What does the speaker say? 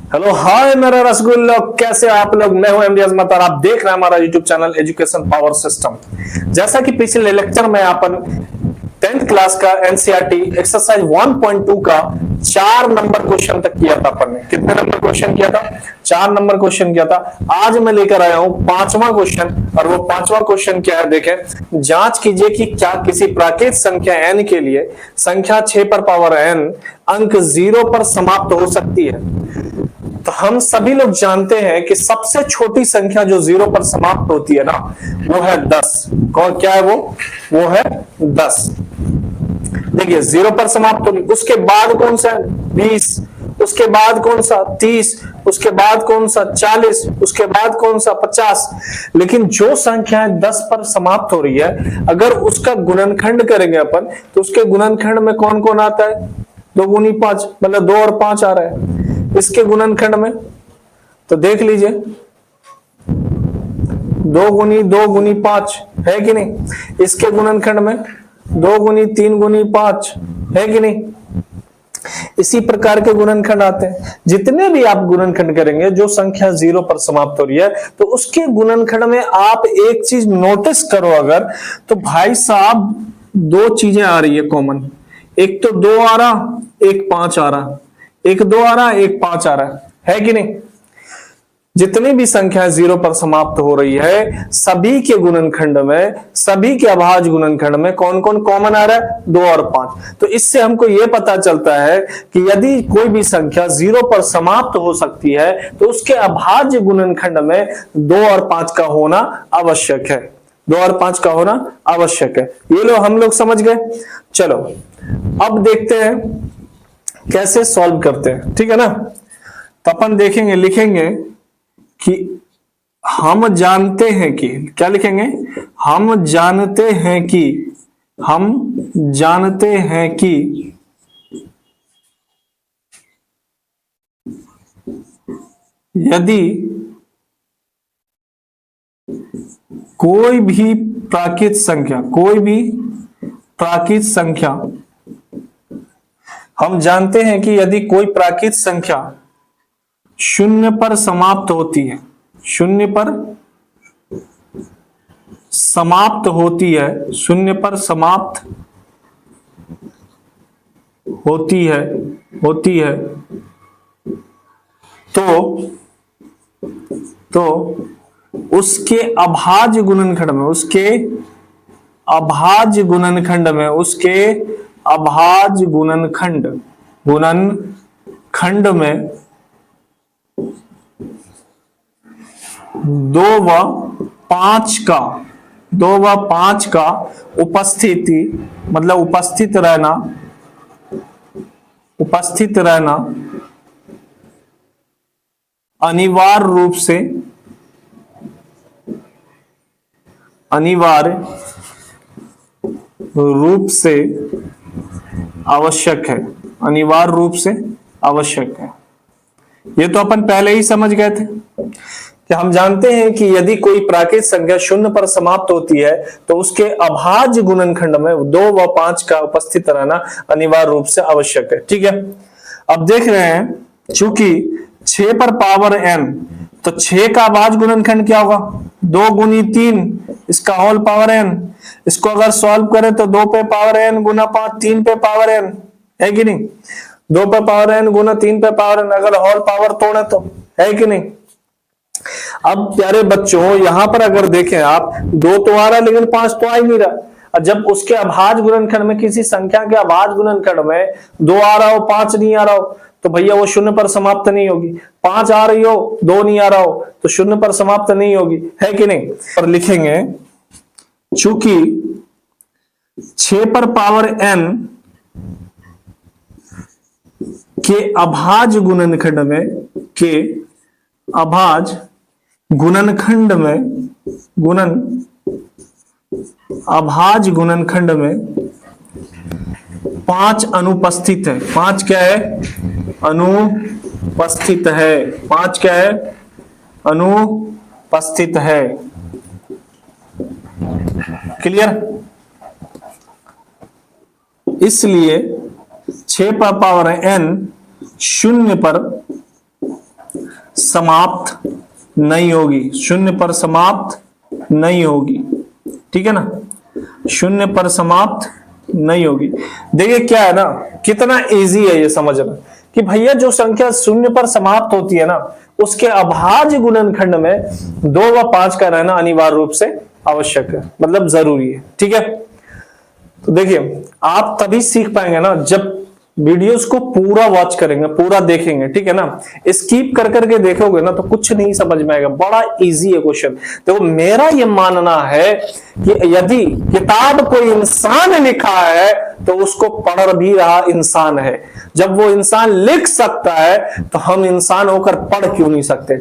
Hello hi मेरा रसगुल्ला, कैसे हो आप लोग। मैं हूं एमडी अजमत और आप देख रहे हैं हमारा YouTube channel education power system. जैसा कि पिछले लेक्चर में अपन 10th क्लास का एनसीईआरटी एक्सरसाइज 1.2 का 4 नंबर क्वेश्चन तक किया था। अपन ने कितने नंबर क्वेश्चन किया था? 4 नंबर क्वेश्चन किया था। आज मैं लेकर आया हूं 5वां क्वेश्चन, और वो 5वां क्वेश्चन क्या है देखें। जांच कीजिए कि क्या किसी प्राकृत संख्या n के लिए संख्या 6 पर पावर n अंक 0 पर समाप्त हो सकती है। तो हम सभी लोग जानते हैं कि सबसे छोटी संख्या जो 0 पर समाप्त होती है ना, वो है 10। कौन क्या है वो है 10। देखिए 0 पर समाप्त होगी, उसके बाद कौन सा 20, उसके बाद कौन सा 30, उसके बाद कौन सा 40, उसके बाद कौन सा 50। लेकिन जो संख्या 10 पर समाप्त हो रही है, अगर उसका गुणनखंड करेंगे अपन, तो उसके गुणनखंड में कौन कौन आता है? 2 गुनी 5, मतलब 2 और 5 आ रहा है इसके गुणनखंड में। तो देख लीजिए 2 गुनी 5 है कि नहीं। इसके गुणनखंड में 2 गुनी 3 गुनी 5 है कि नहीं। इसी प्रकार के गुणनखंड आते हैं। जितने भी आप गुणनखंड करेंगे, जो संख्या 0 पर समाप्त हो रही है, तो उसके गुणनखंड में आप एक चीज नोटिस करो अगर, तो भाई साहब 2 चीजें आ रही है कॉमन। एक तो 2 आ रहा, एक 5 आ रहा, एक 2 आ रहा, एक 5 आ रहा है कि नहीं। जितनी भी संख्या 0 पर समाप्त हो रही है, सभी के गुणनखंड में, सभी के अभाज्य गुणनखंड में कौन कौन कॉमन आ रहा है? 2 और 5। तो इससे हमको यह पता चलता है कि यदि कोई भी संख्या 0 पर समाप्त हो सकती है, तो उसके अभाज्य गुणनखंड में 2 और 5 का होना आवश्यक है। 2 और 5 का होना आवश्यक है। ये लो हम लोग समझ गए। चलो अब देखते हैं कैसे सॉल्व करते हैं, ठीक है ना। तो अपन देखेंगे, लिखेंगे कि हम जानते हैं कि, क्या लिखेंगे? हम जानते हैं कि, हम जानते हैं कि यदि कोई भी प्राकृत संख्या, कोई भी प्राकृत संख्या, हम जानते हैं कि यदि कोई प्राकृत संख्या 0 पर समाप्त होती है, 0 पर समाप्त होती है, 0 पर समाप्त होती है तो उसके अभाज्य गुणनखंड में, उसके अभाज्य गुणनखंड में, उसके अभाज्य गुणनखंड में 2 व 5 का उपस्थिति, मतलब उपस्थित रहना अनिवार्य रूप से आवश्यक है। अनिवार्य रूप से आवश्यक है। ये तो अपन पहले ही समझ गए थे कि हम जानते हैं कि यदि कोई प्राकृत संख्या 0 पर समाप्त होती है, तो उसके अभाज्य गुणनखंड में 2 व 5 का उपस्थित रहना अनिवार्य रूप से आवश्यक है। ठीक है, अब देख रहे हैं चूंकि 6 पर पावर n, तो 6 का अभाज्य गुणनखंड क्या होगा? 2 गुनी 3, इसका होल पावर n। इसको अगर सॉल्व करें तो 2 पे पावर n गुना 5, 3 पे पावर n है कि नहीं। 2 पे पावर n गुना 3 पे पावर n, अगर होल पावर तोड़े तो है कि नहीं। अब प्यारे बच्चों यहां पर अगर देखें आप, 2 तो आ रहा है लेकिन 5 तो आ ही नहीं रहा। जब उसके अभाज्य गुणनखंड में, किसी संख्या के अभाज्य गुणनखंड में 2 आ रहा हो, 5 नहीं आ रहा हो, तो भैया वो 0 पर समाप्त नहीं होगी। 5 आ रही हो, 2 नहीं आ रहा हो, तो 0 पर समाप्त नहीं होगी, है कि नहीं। और लिखेंगे चूंकि 6 पर पावर n के अभाज्य गुणनखंड में, के अभाज्य गुणनखंड में, अभाज्य गुणनखंड में 5 अनुपस्थित है। 5 क्या है? अनुपस्थित है। 5 क्या है? अनुपस्थित है। क्लियर? इसलिए 6 पर पावर n 0 पर समाप्त नहीं होगी, शून्य पर समाप्त नहीं होगी, ठीक है ना, शून्य पर समाप्त नहीं होगी। देखिए क्या है ना, कितना इजी है ये समझना कि भैया जो संख्या शून्य पर समाप्त होती है ना, उसके अभाज्य गुणनखंड में 2 व 5 का रहना अनिवार्य रूप से आवश्यक है, मतलब जरूरी है, ठीक है। तो देखिए आप तभी सीख पाएंगे ना जब वीडियोस को पूरा वॉच करेंगे, पूरा देखेंगे, ठीक है ना। स्किप कर करके देखोगे ना तो कुछ नहीं समझ में आएगा, बड़ा इजी है क्वेश्चन। तो मेरा ये मानना है कि यदि किताब कोई इंसान लिखा है तो उसको पढ़ भी रहा इंसान है। जब वो इंसान लिख सकता है तो हम इंसान होकर पढ़ क्यों नहीं सकते।